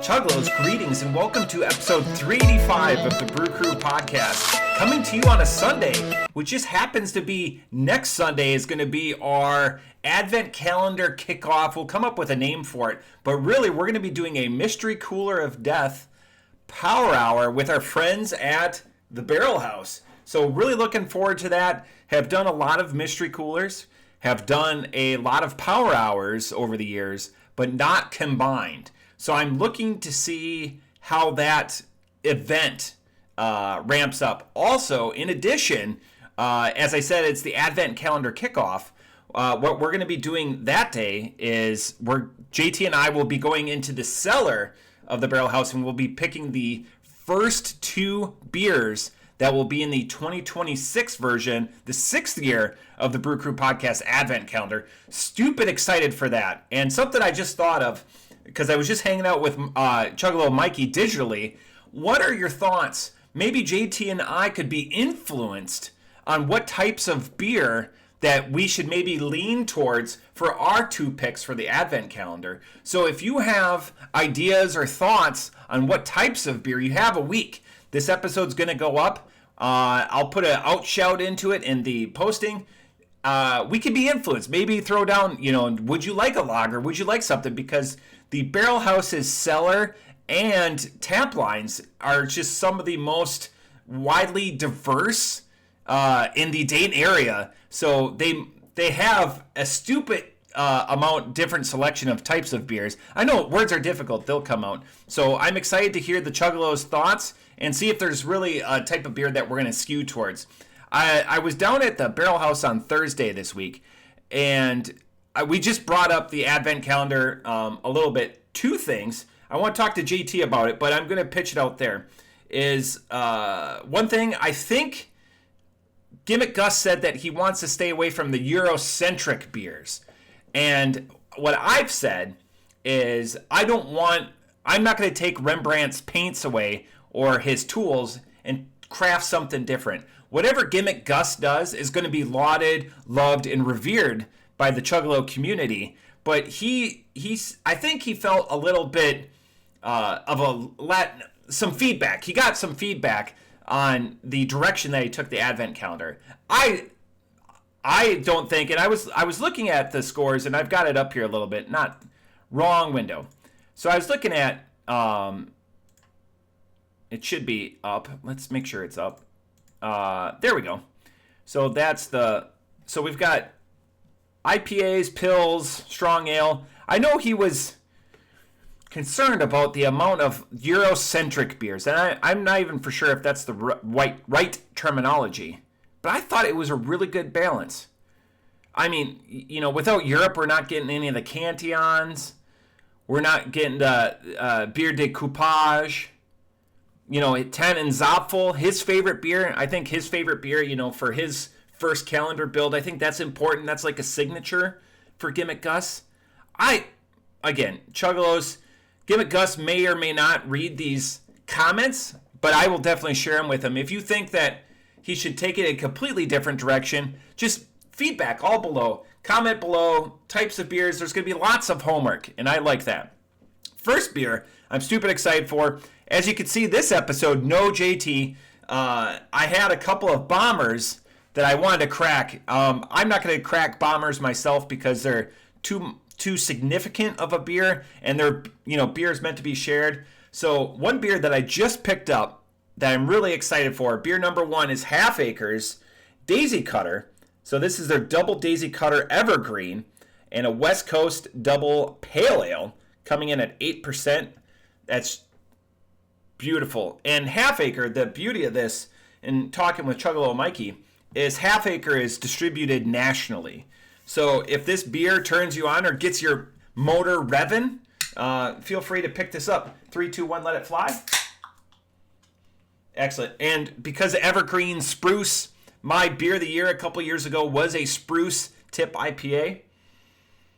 Chuggalos, greetings and welcome to episode 385 of the Brew Crew podcast. Coming to you on a Sunday, which just happens to be next Sunday is going to be our Advent calendar kickoff. We'll come up with a name for it, but really we're going to be doing a Mystery Cooler of Death Power Hour with our friends at the Barrel House. So really looking forward to that. Have done a lot of mystery coolers, have done a lot of power hours over the years, but not combined. So I'm looking to see how that event ramps up. Also, in addition, as I said, it's the Advent calendar kickoff. What we're going to be doing that day is JT and I will be going into the cellar of the Barrel House and we'll be picking the first two beers that will be in the 2026 version, the 6th year of the Brew Crew podcast Advent calendar. Stupid excited for that. And something I just thought of, because I was just hanging out with Chuggalo Mikey digitally. What are your thoughts? Maybe JT and I could be influenced on what types of beer that we should maybe lean towards for our two picks for the Advent calendar. So if you have ideas or thoughts on what types of beer, you have a week. This episode's going to go up. I'll put an outshout into it in the posting. We can be influenced. Maybe throw down, would you like a lager? Would you like something? Because the Barrel House's cellar and tap lines are just some of the most widely diverse in the Dayton area. So they have a stupid different selection of types of beers. I know words are difficult. They'll come out. So I'm excited to hear the Chuggalos' thoughts and see if there's really a type of beer that we're going to skew towards. I was down at the Barrel House on Thursday this week, and we just brought up the Advent calendar a little bit. Two things. I want to talk to JT about it, but I'm going to pitch it out there. Is one thing, I think Gimmick Gus said that he wants to stay away from the Eurocentric beers. And what I've said is I'm not going to take Rembrandt's paints away or his tools and craft something different. Whatever Gimmick Gus does is going to be lauded, loved, and revered by the Chuggalo community. But I think he felt a little bit some feedback. He got some feedback on the direction that he took the Advent calendar. I don't think, and I was looking at the scores, and I've got it up here a little bit, not wrong window. So I was looking at, it should be up. Let's make sure it's up. There we go. So we've got IPAs, pills, strong ale. I know he was concerned about the amount of Eurocentric beers, and I'm not even for sure if that's the right terminology, but I thought it was a really good balance. I mean, without Europe, we're not getting any of the Cantillons. We're not getting the Bier de Coupage. Ten and Zapfel, his favorite beer. I think his favorite beer, for his first calendar build, I think that's important. That's like a signature for Gimmick Gus. Chuggalos, Gimmick Gus may or may not read these comments, but I will definitely share them with him. If you think that he should take it a completely different direction, just feedback all below. Comment below, types of beers. There's going to be lots of homework, and I like that. First beer I'm stupid excited for. As you can see, this episode, no JT. I had a couple of bombers that I wanted to crack. I'm not going to crack bombers myself because they're too significant of a beer, and they're beers meant to be shared. So one beer that I just picked up that I'm really excited for, beer number 1 is Half Acre's Daisy Cutter. So this is their double Daisy Cutter Evergreen and a West Coast double pale ale coming in at 8%. That's beautiful. And Half Acre, the beauty of this, in talking with Chuggalo Mikey, is Half Acre is distributed nationally. So if this beer turns you on or gets your motor revving, feel free to pick this up. 3, 2, 1, let it fly. Excellent. And because Evergreen Spruce, my beer of the year a couple years ago was a Spruce Tip IPA.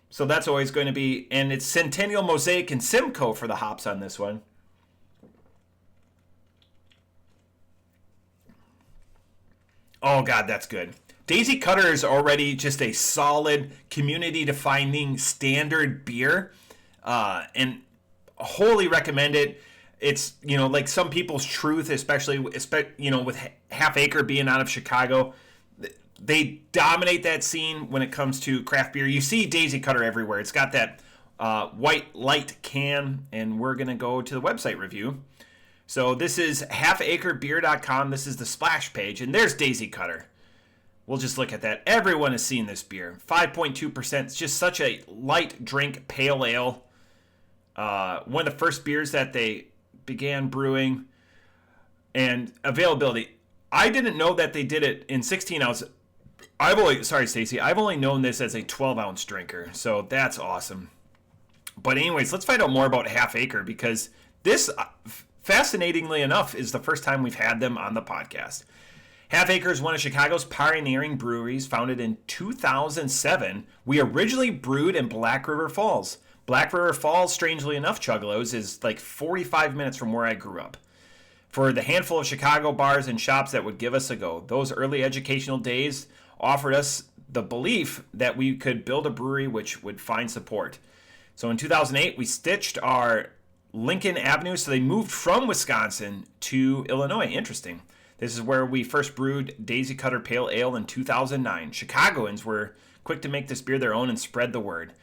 So that's always going to be, and it's Centennial Mosaic and Simcoe for the hops on this one. Oh, God, that's good. Daisy Cutter is already just a solid community-defining standard beer. And wholly recommend it. It's, like some people's truth, especially, with Half Acre being out of Chicago. They dominate that scene when it comes to craft beer. You see Daisy Cutter everywhere. It's got that white light can, and we're going to go to the website review. So this is halfacrebeer.com. This is the splash page, and there's Daisy Cutter. We'll just look at that. Everyone has seen this beer. 5.2%. It's just such a light drink pale ale. One of the first beers that they began brewing. And availability. I didn't know that they did it in 16 ounce. Sorry, Stacy. I've only known this as a 12 ounce drinker. So that's awesome. But anyways, let's find out more about Half Acre, because this, fascinatingly enough, is the first time we've had them on the podcast. Half Acre is one of Chicago's pioneering breweries, founded in 2007. We originally brewed in Black River Falls. Black River Falls, strangely enough, Chuggalos, is like 45 minutes from where I grew up. For the handful of Chicago bars and shops that would give us a go, those early educational days offered us the belief that we could build a brewery which would find support. So in 2008, we stitched our Lincoln Avenue, so they moved from Wisconsin to Illinois. Interesting. This is where we first brewed Daisy Cutter Pale Ale in 2009. Chicagoans were quick to make this beer their own and spread the word.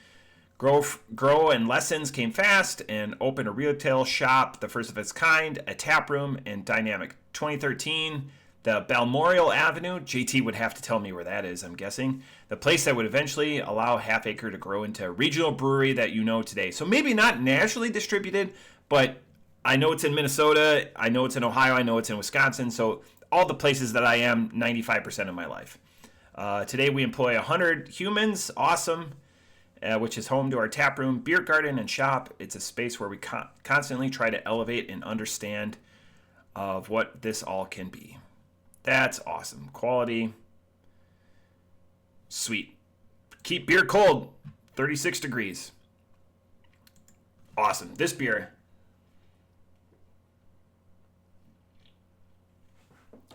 Grow and Lessons came fast and opened a retail shop, the first of its kind, a tap room, and dynamic. 2013, the Balmoral Avenue. JT would have to tell me where that is, I'm guessing. The place that would eventually allow Half Acre to grow into a regional brewery that you know today. So maybe not nationally distributed, but I know it's in Minnesota, I know it's in Ohio, I know it's in Wisconsin. So all the places that I am 95% of my life. Today we employ 100 humans. Awesome. Which is home to our tap room, beer garden, and shop. It's a space where we constantly try to elevate and understand of what this all can be. That's awesome. Quality. Sweet. Keep beer cold. 36 degrees. Awesome. This beer.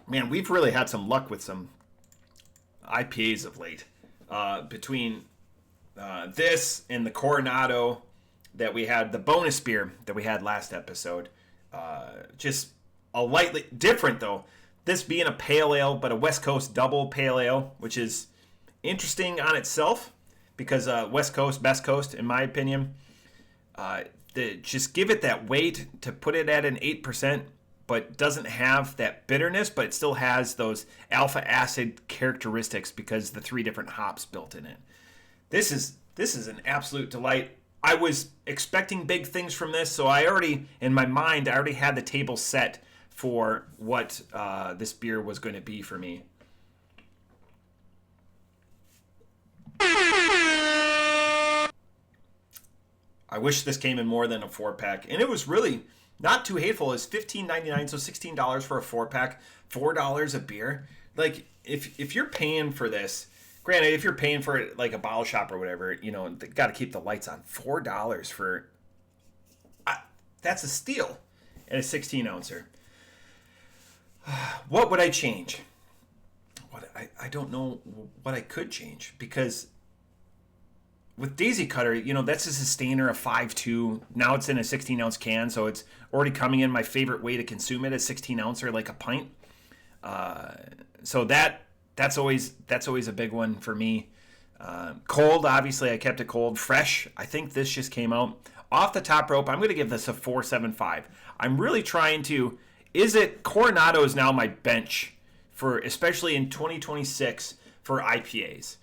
Man, we've really had some luck with some IPAs of late. Between this and the Coronado that we had, the bonus beer that we had last episode. Just a lightly different, though. This being a pale ale, but a West Coast double pale ale, which is interesting on itself because West Coast, best coast, in my opinion. Just give it that weight to put it at an 8%, but doesn't have that bitterness, but it still has those alpha acid characteristics because the 3 different hops built in it. This is an absolute delight. I was expecting big things from this, so in my mind, I already had the table set for what this beer was going to be for me. I wish this came in more than a 4-pack, and it was really not too hateful. It's $15.99, so $16 for a 4-pack, $4 a beer. Like, if you're paying for this, granted, if you're paying for it like a bottle shop or whatever, they got to keep the lights on. $4 for that's a steal, and a 16-ouncer. What would I change? I don't know what I could change, because with Daisy Cutter, that's a sustainer, a 5.2. Now it's in a 16-ounce can, so it's already coming in my favorite way to consume it, a 16-ouncer, like a pint. So that's always a big one for me. Cold, obviously, I kept it cold. Fresh, I think this just came out. Off the top rope, I'm going to give this a 4.75. I'm really trying to... Coronado is now my bench for, especially in 2026, for IPAs.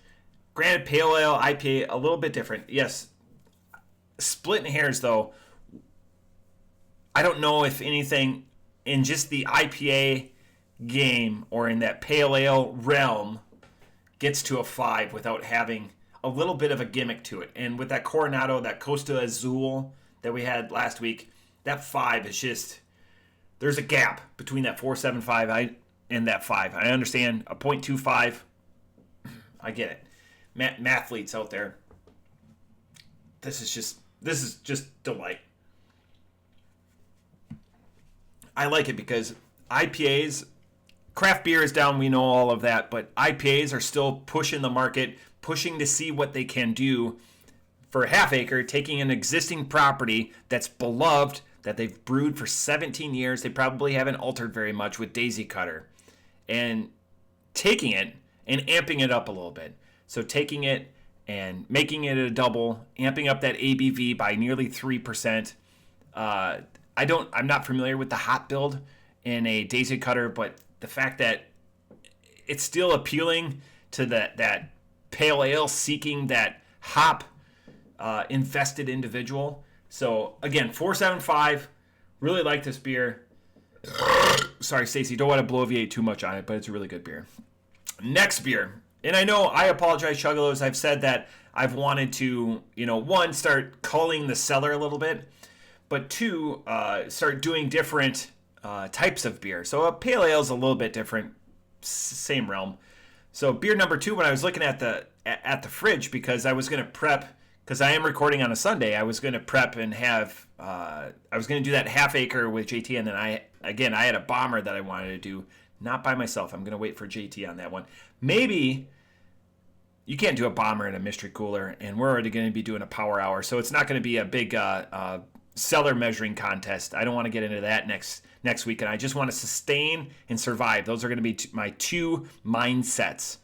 Granted, pale ale, IPA, a little bit different. Yes, splitting hairs, though. I don't know if anything in just the IPA game or in that pale ale realm gets to a 5 without having a little bit of a gimmick to it. And with that Coronado, that Costa Azul that we had last week, that 5 is just... There's a gap between that 4.75 and that 5. I understand a 0.25. I get it. Mathletes out there. This is just delight. I like it because IPAs, craft beer is down, we know all of that, but IPAs are still pushing the market, pushing to see what they can do for Half Acre, taking an existing property that's beloved, that they've brewed for 17 years. They probably haven't altered very much with Daisy Cutter, and taking it and amping it up a little bit. So taking it and making it a double, amping up that ABV by nearly 3%. I'm not familiar with the hop build in a Daisy Cutter, but the fact that it's still appealing to that pale ale seeking that hop invested individual. So again, 4.75. Really like this beer. Sorry, Stacy, don't want to bloviate too much on it, but it's a really good beer. Next beer. And I know, I apologize, Chuggalos. I've said that I've wanted to, one, start culling the cellar a little bit, but two, start doing different types of beer. So a pale ale is a little bit different, same realm. So beer number 2, when I was looking at the fridge, because I was going to prep, because I am recording on a Sunday, I was going to prep and have, I was going to do that Half Acre with JT, and then I had a bomber that I wanted to do, not by myself. I'm going to wait for JT on that one. Maybe you can't do a bomber in a mystery cooler, and we're already going to be doing a power hour, so it's not going to be a big cellar measuring contest. I don't want to get into that next week, and I just want to sustain and survive. Those are going to be my 2 mindsets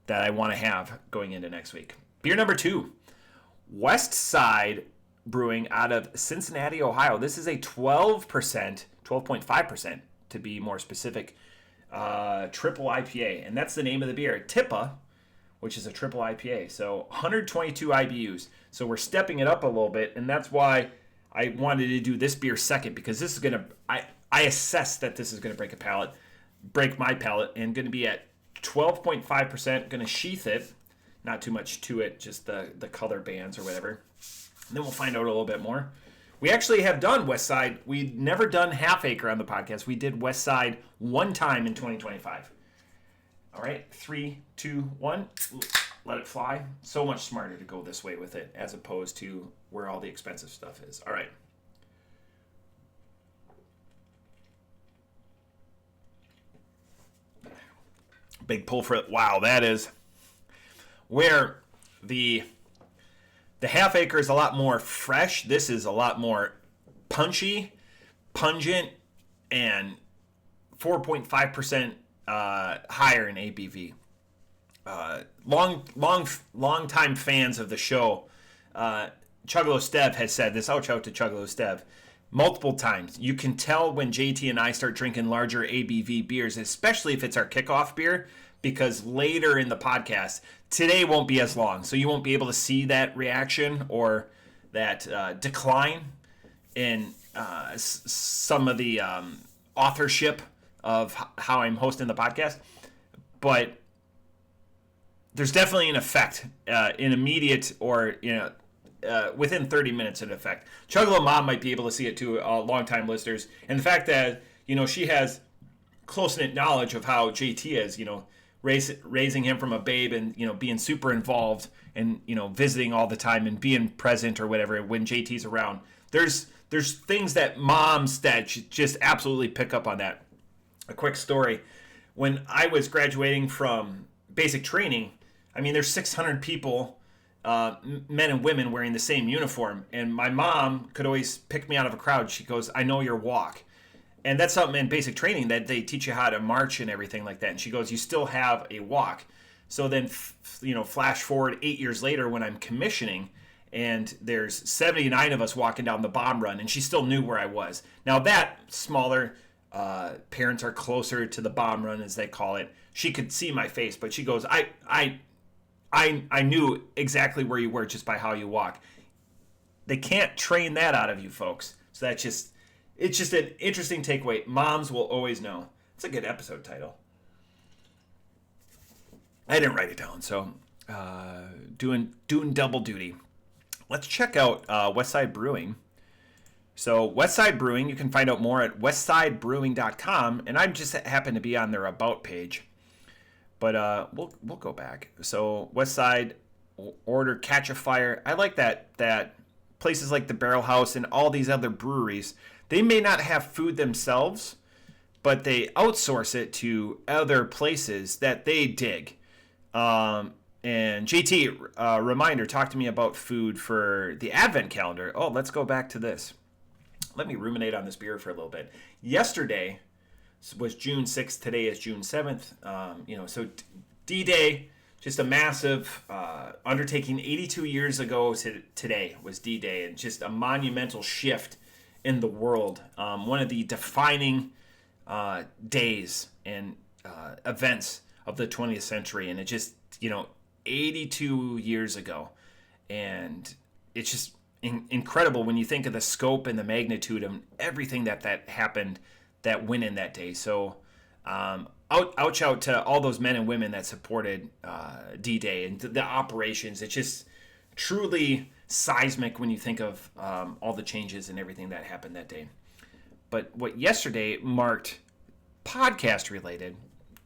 that I want to have going into next week. Beer number 2, West Side Brewing out of Cincinnati, Ohio. This is a 12.5% to be more specific, triple IPA, and that's the name of the beer, TIPA, which is a triple IPA. So 122 IBUs. So we're stepping it up a little bit, and that's why I wanted to do this beer second, because this is gonna, I assess that this is gonna break my palate, and gonna be at 12.5%. Gonna sheath it, not too much to it, just the color bands or whatever. And then we'll find out a little bit more. We actually have done West Side. We'd never done Half Acre on the podcast. We did West Side one time in 2025. All right, 3, 2, 1. Let it fly. So much smarter to go this way with it as opposed to where all the expensive stuff is. All right. Big pull for it. Wow, that is where the Half Acre is a lot more fresh. This is a lot more punchy, pungent, and 4.5% higher in ABV. Long time fans of the show, Chuggalos Stev has said this. Outshout to Chuggalos Stev multiple times. You can tell when JT and I start drinking larger ABV beers, especially if it's our kickoff beer, because later in the podcast, today won't be as long, so you won't be able to see that reaction or that decline in some of the authorship of how I'm hosting the podcast. But there's definitely an effect, in immediate or within 30 minutes an effect. Chuggalo Mom might be able to see it too, longtime listeners, and the fact that she has close-knit knowledge of how JT is, raising him from a babe and being super involved and visiting all the time and being present or whatever when JT's around. There's things that moms that just absolutely pick up on that. A quick story: when I was graduating from basic training, there's 600 people, men and women wearing the same uniform, and my mom could always pick me out of a crowd. She goes, "I know your walk." And that's something in basic training that they teach you how to march and everything like that. And she goes, "You still have a walk." So then, flash forward 8 years later when I'm commissioning, and there's 79 of us walking down the bomb run, and she still knew where I was. Now that smaller, parents are closer to the bomb run, as they call it. She could see my face, but she goes, I knew exactly where you were just by how you walk. They can't train that out of you folks. So it's just an interesting takeaway. Moms will always know. It's a good episode title. I didn't write it down, so doing double duty. Let's check out Westside Brewing. So Westside Brewing, you can find out more at westsidebrewing.com, and I just happen to be on their About page. But we'll go back. So Westside, order Catch a Fire. I like that places like the Barrel House and all these other breweries, they may not have food themselves, but they outsource it to other places that they dig. And JT, reminder, talk to me about food for the Advent calendar. Oh, let's go back to this. Let me ruminate on this beer for a little bit. Yesterday was June 6th. Today is June 7th. So D-Day, just a massive undertaking. 82 years ago today was D-Day, and just a monumental shift in the world. One of the defining days and events of the 20th century. And it just, 82 years ago. And it's just incredible when you think of the scope and the magnitude of everything that happened that went in that day. So outshout to all those men and women that supported D-Day and the operations. It's just truly seismic when you think of all the changes and everything that happened that day. But what yesterday marked podcast related,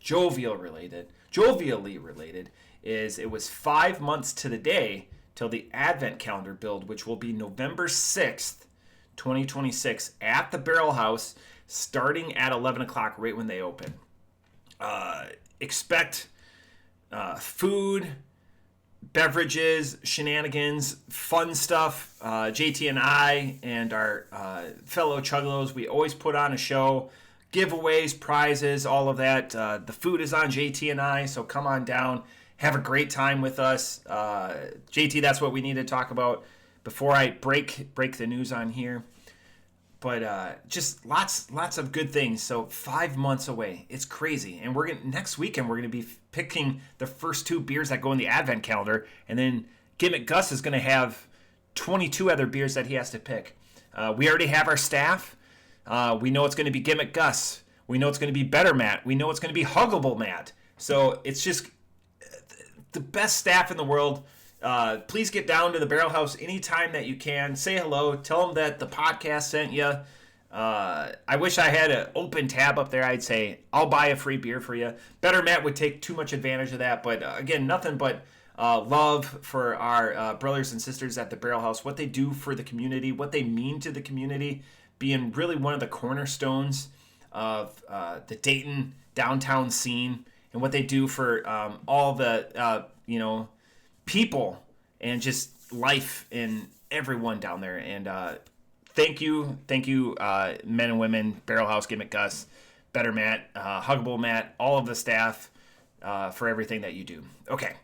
jovially related, is it was 5 months to the day till the Advent calendar build, which will be November 6th, 2026 at the Barrel House, starting at 11 o'clock right when they open. Expect food, beverages, shenanigans, fun stuff. JT and I and our fellow Chuggalos, we always put on a show, giveaways, prizes, all of that. The food is on JT and I, so come on down. Have a great time with us. JT, that's what we need to talk about before I break the news on here. But just lots of good things. So 5 months away. It's crazy. And next weekend we're gonna be picking the first 2 beers that go in the Advent calendar, and then Gimmick Gus is gonna have 22 other beers that he has to pick. We already have our staff. We know it's gonna be Gimmick Gus. We know it's gonna be Better Matt. We know it's gonna be Huggable Matt. So it's just the best staff in the world. Please get down to the Barrel House anytime that you can. Say hello. Tell them that the podcast sent you. I wish I had an open tab up there. I'd say, I'll buy a free beer for you. Better Matt would take too much advantage of that. But again, nothing but love for our brothers and sisters at the Barrel House, what they do for the community, what they mean to the community, being really one of the cornerstones of the Dayton downtown scene, and what they do for all the, people and just life in everyone down there. And thank you, men and women, Barrel House, Gimmick Gus, Better Matt, Huggable Matt, all of the staff for everything that you do. Okay.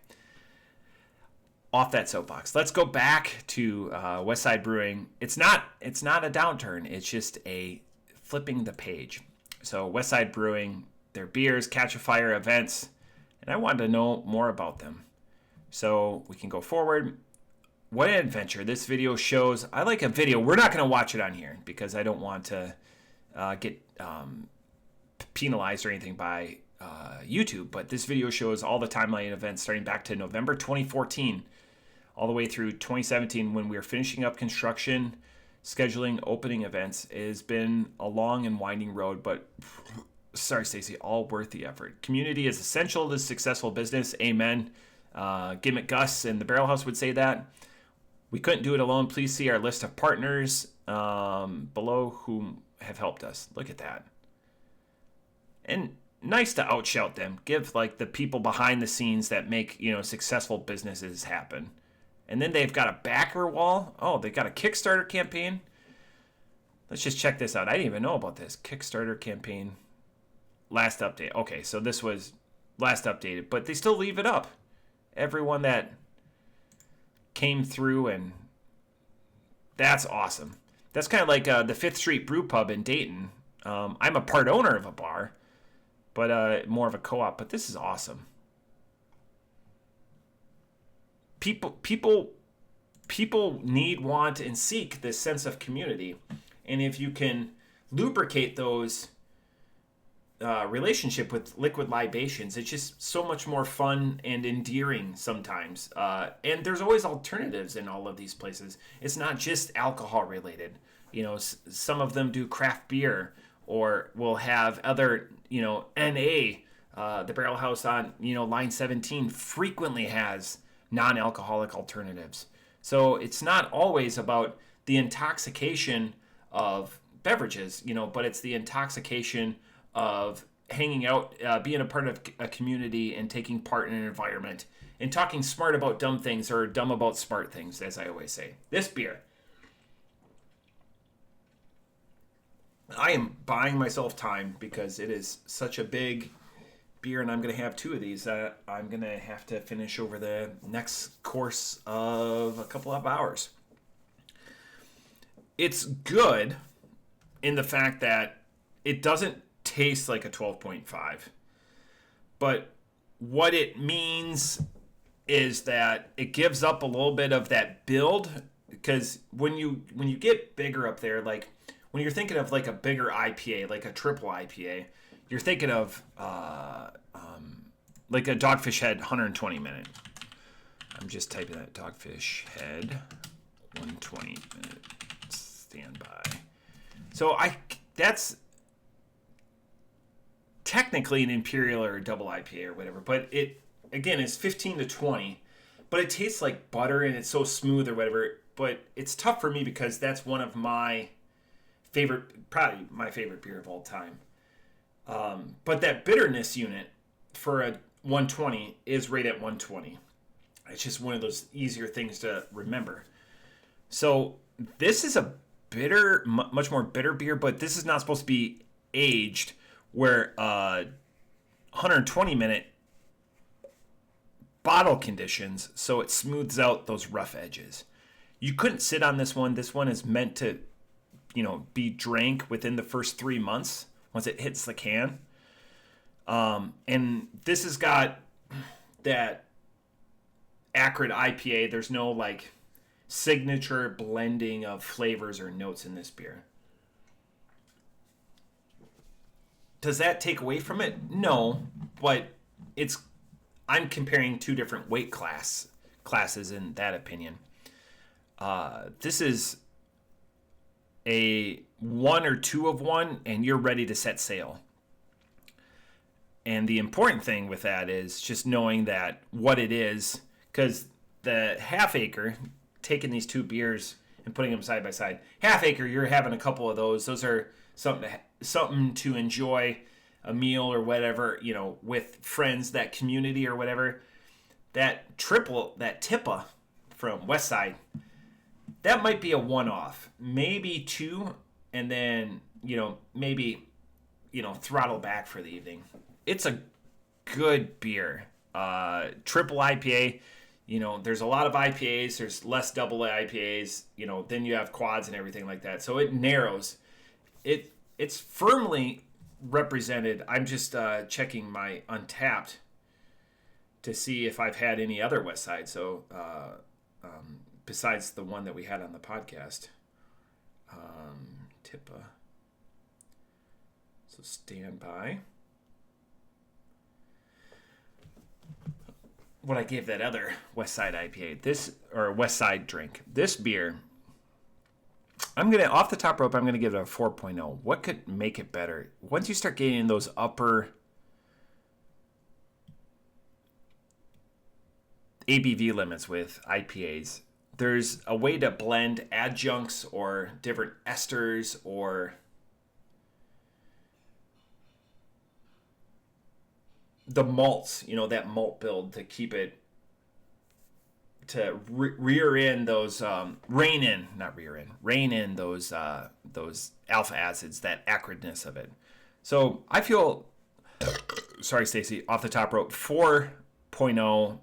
Off that soapbox. Let's go back to Westside Brewing. It's not a downturn. It's just a flipping the page. So Westside Brewing, their beers, Catch a Fire events, and I wanted to know more about them. So we can go forward. What an adventure. This video shows. I like a video. We're not going to watch it on here because I don't want to get penalized or anything by YouTube. But this video shows all the timeline events starting back to November 2014 all the way through 2017 when we were finishing up construction, scheduling opening events. It has been a long and winding road, but sorry, Stacy, all worth the effort. Community is essential to successful business. Amen. Gimmick Gus and the Barrel House would say that. We couldn't do it alone. Please see our list of partners below who have helped us. Look at that. And nice to outshout them. Give like the people behind the scenes that make, successful businesses happen. And then they've got a backer wall. Oh, they've got a Kickstarter campaign. Let's just check this out. I didn't even know about this. Kickstarter campaign. Last update. Okay, so this was last updated, but they still leave it up. Everyone that came through, and that's awesome. That's kind of like the 5th Street Brew Pub in Dayton. I'm a part owner of a bar, but more of a co-op, but this is awesome. People need, want, and seek this sense of community. And if you can lubricate those relationship with liquid libations, it's just so much more fun and endearing sometimes. And there's always alternatives in all of these places. It's not just alcohol related. Some of them do craft beer or will have other, NA. The Barrel House on, line 17 frequently has non-alcoholic alternatives. So it's not always about the intoxication of beverages, but it's the intoxication of hanging out, being a part of a community, and taking part in an environment, and talking smart about dumb things or dumb about smart things, as I always say. This beer, I am buying myself time because it is such a big beer, and I'm going to have 2 of these. I'm going to have to finish over the next course of a couple of hours. It's good in the fact that it doesn't taste like a 12.5. But what it means is that it gives up a little bit of that build, because when you get bigger up there, like when you're thinking of like a bigger IPA, like a triple IPA, you're thinking of like a Dogfish Head 120 minute. I'm just typing that, Dogfish Head 120 minute standby. So that's technically an Imperial or a double IPA or whatever, but it, again, is 15 to 20, but it tastes like butter and it's so smooth or whatever. But it's tough for me because that's one of my favorite, probably my favorite beer of all time. But that bitterness unit for a 120 is right at 120. It's just one of those easier things to remember. So this is a bitter, much more bitter beer, but this is not supposed to be aged, where 120 minute bottle conditions, so it smooths out those rough edges. You couldn't sit on this one. This one is meant to, be drank within the first 3 months once it hits the can. And this has got that acrid IPA. There's no like signature blending of flavors or notes in this beer. Does that take away from it? No, but I'm comparing 2 different weight classes in that opinion. This is a 1 or 2 of 1, and you're ready to set sail. And the important thing with that is just knowing that what it is, because the Half Acre, taking these 2 beers and putting them side by side, Half Acre, you're having a couple of those. Those are something to enjoy a meal or whatever, with friends, that community or whatever. That triple, that TIPA from Westside, that might be a one-off, maybe 2, and then, maybe, throttle back for the evening. It's a good beer. Triple IPA, there's a lot of IPAs, there's less double IPAs, then you have quads and everything like that. So it narrows. It's firmly represented. I'm just checking my Untapped to see if I've had any other West Side. So besides the one that we had on the podcast, TIPA. So stand by. What I gave that other West Side IPA, or West Side drink, this beer, off the top rope, I'm going to give it a 4.0. What could make it better? Once you start getting those upper ABV limits with IPAs, there's a way to blend adjuncts or different esters or the malts, that malt build to keep it, to rein in those those alpha acids, that acridness of it. So I feel, sorry Stacy, off the top rope, 4.0,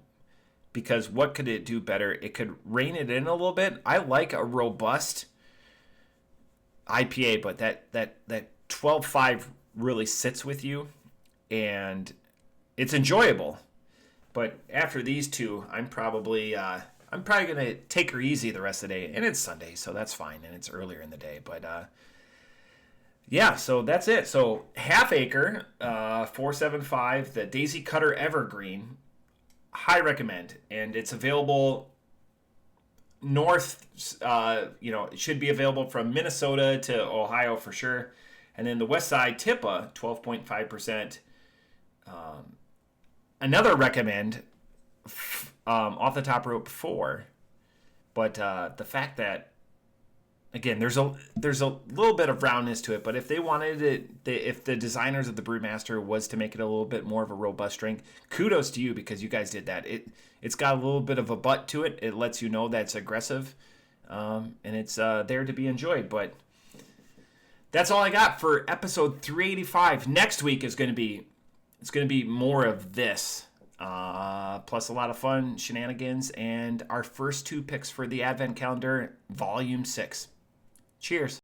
because what could it do better? It could rein it in a little bit. I like a robust IPA, but that 12.5 really sits with you, and it's enjoyable. But after these 2, I'm probably going to take her easy the rest of the day. And it's Sunday, so that's fine. And it's earlier in the day. But, yeah, so that's it. So Half Acre, 4.75, the Daisy Cutter Evergreen. High recommend. And it's available north. It should be available from Minnesota to Ohio for sure. And then the West Side TIPA, 12.5%. Another recommend, off the top rope 4, but the fact that again, there's a little bit of roundness to it, but if they wanted it, if the designers of the Brewmaster was to make it a little bit more of a robust drink, kudos to you because you guys did that. It's got a little bit of a butt to it. It lets you know that it's aggressive, and it's there to be enjoyed. But that's all I got for episode 385. Next week is going to be more of this. Plus a lot of fun shenanigans and our first 2 picks for the Advent Calendar, Volume 6. Cheers.